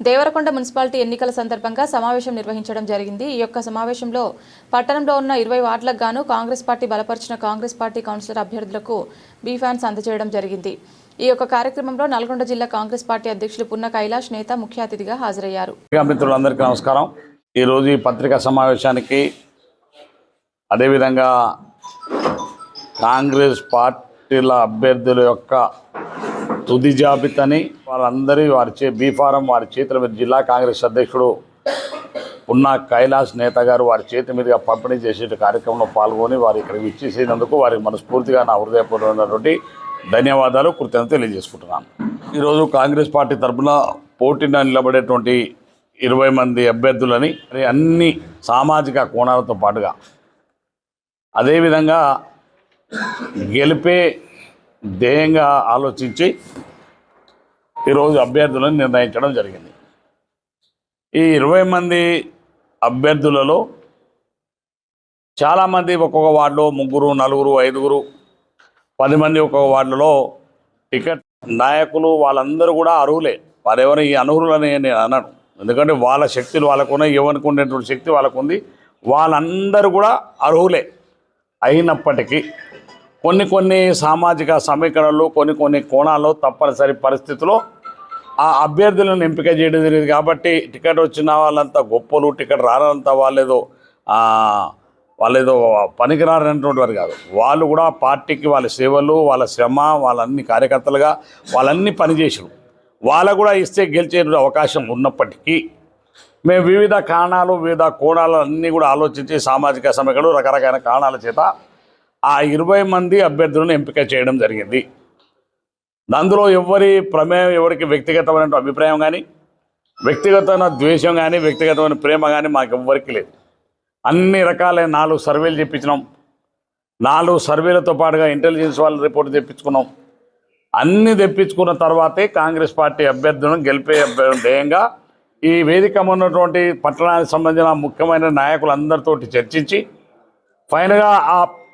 Devarakonda municipality ఎన్నికల సందర్భంగా సమావేశం నిర్వహించడం జరిగింది। ఈ యొక్క సమావేశంలో పట్టణంలో ఉన్న 20 వార్డులకు గాను కాంగ్రెస్ పార్టీ బలపరిచిన కాంగ్రెస్ పార్టీ కౌన్సిలర్ అభ్యర్థులకు బీ ఫ్యాన్స్ అందజేయడం జరిగింది। ఈ యొక్క కార్యక్రమంలో నల్గొండ జిల్లా కాంగ్రెస్ పార్టీ అధ్యక్షులు పున్న కైలాష్ నేత ముఖ్య అతిథిగా హాజరయ్యారు। మిత్రులందరికీ నమస్కారం। ఈ రోజు ఈ పత్రికా సమావేశానికి అదే విధంగా కాంగ్రెస్ పార్టీల అభ్యర్థుల యొక్క తుది జాబితాని వాళ్ళందరి బీ ఫారం వారి చేతుల మీద జిల్లా కాంగ్రెస్ అధ్యక్షుడు పున్న కైలాష్ నేత గారు వారి చేతి మీదుగా పంపిణీ చేసే కార్యక్రమంలో పాల్గొని వారు ఇక్కడికి ఇచ్చేసినందుకు వారికి మనస్ఫూర్తిగా నా హృదయపూర్వకమైనటువంటి ధన్యవాదాలు కృతజ్ఞతలు తెలియజేసుకుంటున్నాను। ఈరోజు కాంగ్రెస్ పార్టీ తరఫున పోటీలో నిలబడేటువంటి 20 మంది అభ్యర్థులని అన్ని సామాజిక కోణాలతో పాటుగా అదేవిధంగా గెలిపే ధ్యేయంగా ఆలోచించి ఈరోజు అభ్యర్థులను నిర్ణయించడం జరిగింది। ఈ 20 మంది అభ్యర్థులలో చాలామంది ఒక్కొక్క వార్డులో 3, 4, 5, 10 మంది ఒక్కొక్క వార్డులలో టికెట్ నాయకులు వాళ్ళందరూ కూడా అర్హులే। వారెవరు ఈ అనర్హులని నేను అన్నాను, ఎందుకంటే వాళ్ళ శక్తులు వాళ్ళకున్నాయి, ఎవరికి ఉండేటువంటి శక్తి వాళ్ళకుంది, వాళ్ళందరూ కూడా అర్హులే। అయినప్పటికీ కొన్ని సామాజిక సమీకరణలు కొన్ని కోణాల్లో తప్పనిసరి పరిస్థితుల్లో ఆ అభ్యర్థులను ఎంపిక చేయడం జరిగింది। కాబట్టి టికెట్ వచ్చిన వాళ్ళంతా గొప్పలు, టికెట్ రానంతా వాళ్ళేదో పనికిరానటువంటి వారు కాదు। వాళ్ళు కూడా పార్టీకి వాళ్ళ సేవలు, వాళ్ళ శ్రమ, వాళ్ళన్ని కార్యకర్తలుగా వాళ్ళన్నీ పనిచేసారు। వాళ్ళకు కూడా ఇస్తే గెలిచే అవకాశం ఉన్నప్పటికీ మేము వివిధ కారణాలు, వివిధ కోణాలు అన్నీ కూడా ఆలోచించి సామాజిక సమీకరణలు రకరకాల కారణాల చేత ఆ 20 మంది అభ్యర్థులను ఎంపిక చేయడం జరిగింది। అందులో ఎవరి ప్రమేయం, ఎవరికి వ్యక్తిగతమైన అభిప్రాయం కానీ, వ్యక్తిగతమైన ద్వేషం కానీ, వ్యక్తిగతమైన ప్రేమ కానీ మాకు ఎవ్వరికి లేదు। అన్ని రకాలైన 4 సర్వేలు తెప్పించినాం। 4 సర్వేలతో పాటుగా ఇంటెలిజెన్స్ వాళ్ళ రిపోర్ట్ తెప్పించుకున్నాం। అన్నీ తెప్పించుకున్న తర్వాతే కాంగ్రెస్ పార్టీ అభ్యర్థులను గెలిపే ధ్యేయంగా ఈ వేదిక ఉన్నటువంటి పట్టణానికి సంబంధించిన ముఖ్యమైన నాయకులందరితోటి చర్చించి ఫైనల్గా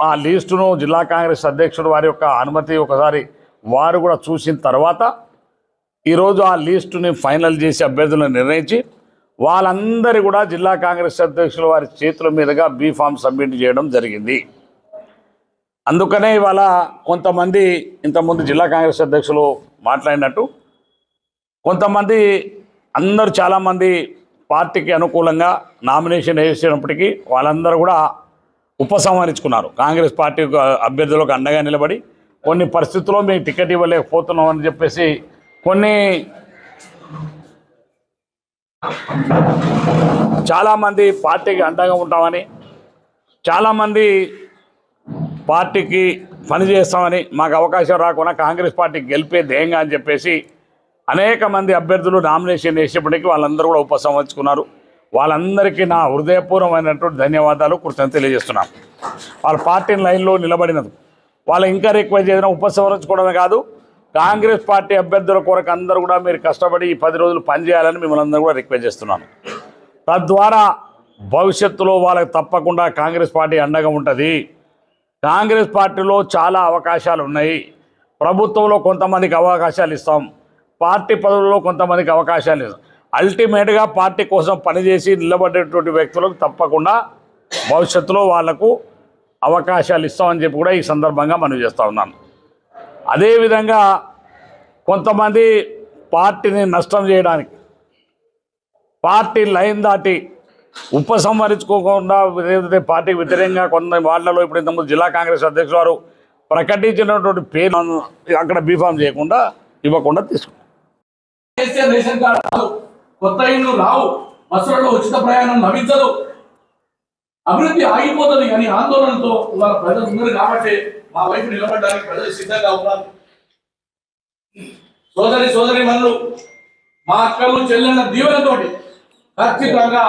ఆ లిస్టును జిల్లా కాంగ్రెస్ అధ్యక్షుడు వారి యొక్క అనుమతి ఒకసారి వారు కూడా చూసిన తర్వాత ఈరోజు ఆ లిస్టుని ఫైనల్ చేసి అభ్యర్థులను నిర్ణయించి వాళ్ళందరూ కూడా జిల్లా కాంగ్రెస్ అధ్యక్షులు వారి చేతుల మీదుగా బీ ఫామ్ సబ్మిట్ చేయడం జరిగింది। అందుకనే ఇవాళ కొంతమంది ఇంతకుముందు జిల్లా కాంగ్రెస్ అధ్యక్షులు మాట్లాడినట్టు కొంతమంది అందరూ చాలామంది పార్టీకి అనుకూలంగా నామినేషన్ వేసినప్పటికీ వాళ్ళందరూ కూడా ఉపసంహరించుకున్నారు। కాంగ్రెస్ పార్టీ అభ్యర్థులకు అండగా నిలబడి కొన్ని పరిస్థితుల్లో మేము టికెట్ ఇవ్వలేకపోతున్నాం అని చెప్పేసి చాలామంది పార్టీకి అండగా ఉంటామని, చాలామంది పార్టీకి పనిచేస్తామని, మాకు అవకాశం రాకుండా కాంగ్రెస్ పార్టీకి గెలిపే ధ్యేయంగా అని చెప్పేసి అనేక మంది అభ్యర్థులు నామినేషన్ వేసేప్పటికీ వాళ్ళందరూ కూడా ఉపసంహరించుకున్నారు। వాళ్ళందరికీ నా హృదయపూర్వమైనటువంటి ధన్యవాదాలు కృతజ్ఞతలు తెలియజేస్తున్నాను। వాళ్ళ పార్టీ లైన్లో నిలబడినది వాళ్ళు ఇంకా రిక్వెస్ట్ చేసిన ఉపసంహరించుకోవడమే కాదు, కాంగ్రెస్ పార్టీ అభ్యర్థుల కొరకు అందరూ కూడా మీరు కష్టపడి ఈ 10 రోజులు పనిచేయాలని మిమ్మల్ని అందరూ కూడా రిక్వెస్ట్ చేస్తున్నాను। తద్వారా భవిష్యత్తులో వాళ్ళకి తప్పకుండా కాంగ్రెస్ పార్టీ అండగా ఉంటుంది। కాంగ్రెస్ పార్టీలో చాలా అవకాశాలు ఉన్నాయి। ప్రభుత్వంలో కొంతమందికి అవకాశాలు ఇస్తాం, పార్టీ పదవుల్లో కొంతమందికి అవకాశాలు ఇస్తాం। అల్టిమేట్గా పార్టీ కోసం పనిచేసి నిలబడేటువంటి వ్యక్తులకు తప్పకుండా భవిష్యత్తులో వాళ్లకు అవకాశాలు ఇస్తామని చెప్పి కూడా ఈ సందర్భంగా మనవి చేస్తూ ఉన్నాను। అదేవిధంగా కొంతమంది పార్టీని నష్టం చేయడానికి, పార్టీ లైన్ దాటి ఉపసంహరించుకోకుండా పార్టీకి వ్యతిరేకంగా కొంత వార్డులలో ఇప్పుడు ఇంతకుముందు జిల్లా కాంగ్రెస్ అధ్యక్షులు వారు ప్రకటించినటువంటి పేరు అక్కడ బీఫామ్ చేయకుండా ఇవ్వకుండా తీసుకున్నారు। కొత్త ఇళ్ళు రావు, బస్సులలో ఉచిత ప్రయాణం లభించదు, అభివృద్ధి ఆగిపోతుంది అని ఆందోళనతో ఇవాళ ప్రజలు ఉన్నారు। కాబట్టి మా వైపు నిలబడడానికి ప్రజలు సిద్ధంగా ఉన్నారు। సోదరి మనులు, మా అక్కలు చెల్లెళ్ళ దీవెనతోటి ఖచ్చితంగా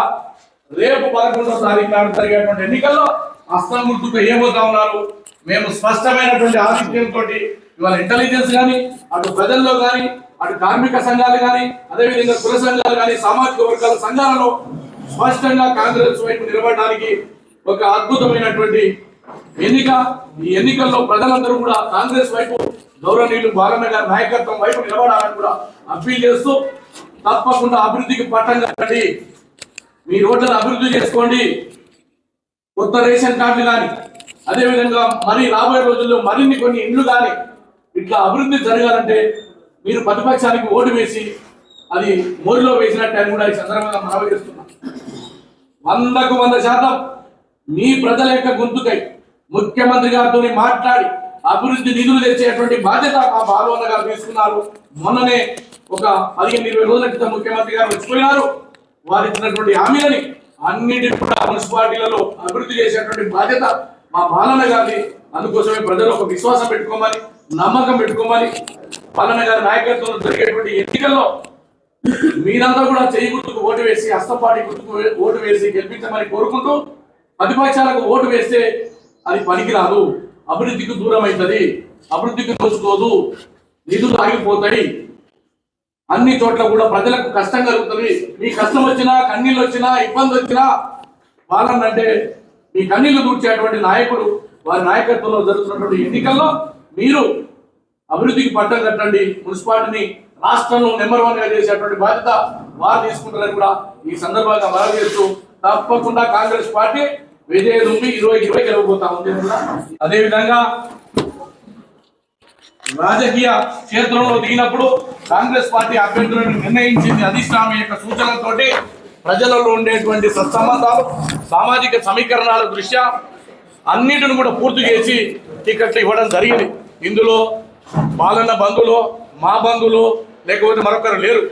రేపు 11వ తారీఖు నాడు జరిగేటువంటి ఎన్నికల్లో హస్తం గుర్తుకు ఏమవుతా ఉన్నారు। మేము స్పష్టమైనటువంటి ఆధిక్యంతో ఇవాళ ఇంటెలిజెన్స్ కానీ, అటు ప్రజల్లో కానీ, అటు కార్మిక సంఘాలు కానీ, అదేవిధంగా కుల సంఘాలు కానీ, సామాజిక వర్గాల సంఘాలలో స్పష్టంగా కాంగ్రెస్ వైపు నిలబడడానికి ఒక అద్భుతమైనటువంటి ఎన్నిక। ఈ ఎన్నికల్లో ప్రజలందరూ కూడా కాంగ్రెస్ వైపు గౌరవనీయులు బాలన్న గారి నాయకత్వం వైపు నిలబడాలని కూడా అప్పీల్ చేస్తూ తప్పకుండా అభివృద్ధికి పట్టం కట్టండి. మీ రోడ్లను అభివృద్ధి చేసుకోండి. కొత్త రేషన్ కార్డులు కానీ, అదేవిధంగా మరి రాబోయే రోజుల్లో మరిన్ని కొన్ని ఇండ్లు కానీ ఇట్లా అభివృద్ధి జరగాలంటే మీరు ప్రతిపక్షానికి ఓటు వేసి అది మోరిలో వేసినట్టు అని కూడా ఈ సందర్భంగా మనవి చేస్తున్నాం. 100% మీ ప్రజల యొక్క గొంతుకై ముఖ్యమంత్రి గారితో మాట్లాడి అభివృద్ధి నిధులు తెచ్చేటువంటి బాధ్యత మా బాలవన్న గారు తీసుకున్నారు. మొన్ననే ఒక 15-20 రోజుల క్రితం ముఖ్యమంత్రి గారు వచ్చిపోయినారు. వారు ఇచ్చినటువంటి హామీలని అన్నింటినీ కూడా మున్సిపాలిటీలలో అభివృద్ధి చేసేటువంటి బాధ్యత మా బాలన్న గారిని. అందుకోసమే ప్రజలు ఒక విశ్వాసం పెట్టుకోమని, నమ్మకం పెట్టుకోమని, బాలన్న గారి నాయకత్వంలో జరిగేటువంటి ఎన్నికల్లో మీరంతా కూడా చేయి గుర్తుకు ఓటు వేసి, హస్తపాటి గుర్తుకు ఓటు వేసి గెలిపించమని కోరుకుంటూ, ప్రతిపక్షాలకు ఓటు వేస్తే అది పనికిరాదు, అభివృద్ధికి దూరం అవుతుంది, అభివృద్ధికి నోచుకోదు, నిధులు ఆగిపోతాయి, అన్ని చోట్ల కూడా ప్రజలకు కష్టం కలుగుతుంది. మీ కష్టం వచ్చినా, కన్నీళ్ళు వచ్చినా, ఇబ్బంది వచ్చినా వాళ్ళంటే మీ కన్నీళ్లు దూర్చేటువంటి నాయకుడు. వారి నాయకత్వంలో జరుగుతున్నటువంటి ఎన్నికల్లో మీరు అభివృద్ధికి పట్టం కట్టండి. మున్సిపాలిటీని రాష్ట్రంలో నెంబర్ 1 గా చేసేటువంటి బాధ్యత వారు తీసుకుంటారని కూడా ఈ సందర్భంగా మనవి చేస్తూ, తప్పకుండా కాంగ్రెస్ పార్టీ విజయం 2020 గెలవబోతా ఉంది. అదేవిధంగా రాజకీయ క్షేత్రంలో దిగినప్పుడు కాంగ్రెస్ పార్టీ అభ్యర్థులను నిర్ణయించింది అధిష్టానం యొక్క సూచనలతోటి. ప్రజలలో ఉండేటువంటి సత్సంబంధాలు, సామాజిక సమీకరణాల దృష్ట్యా అన్నిటిని కూడా పూర్తి చేసి టికెట్లు ఇవ్వడం జరిగింది. ఇందులో బాలన్న బంధువులు, మా బంధువులు, లేకపోతే మరొకరు లేరు.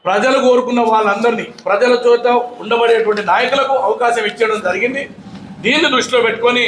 ప్రజలు కోరుకున్న వాళ్ళందరినీ, ప్రజల చోట ఉండబడేటువంటి నాయకులకు అవకాశం ఇచ్చడం జరిగింది. దీన్ని దృష్టిలో పెట్టుకొని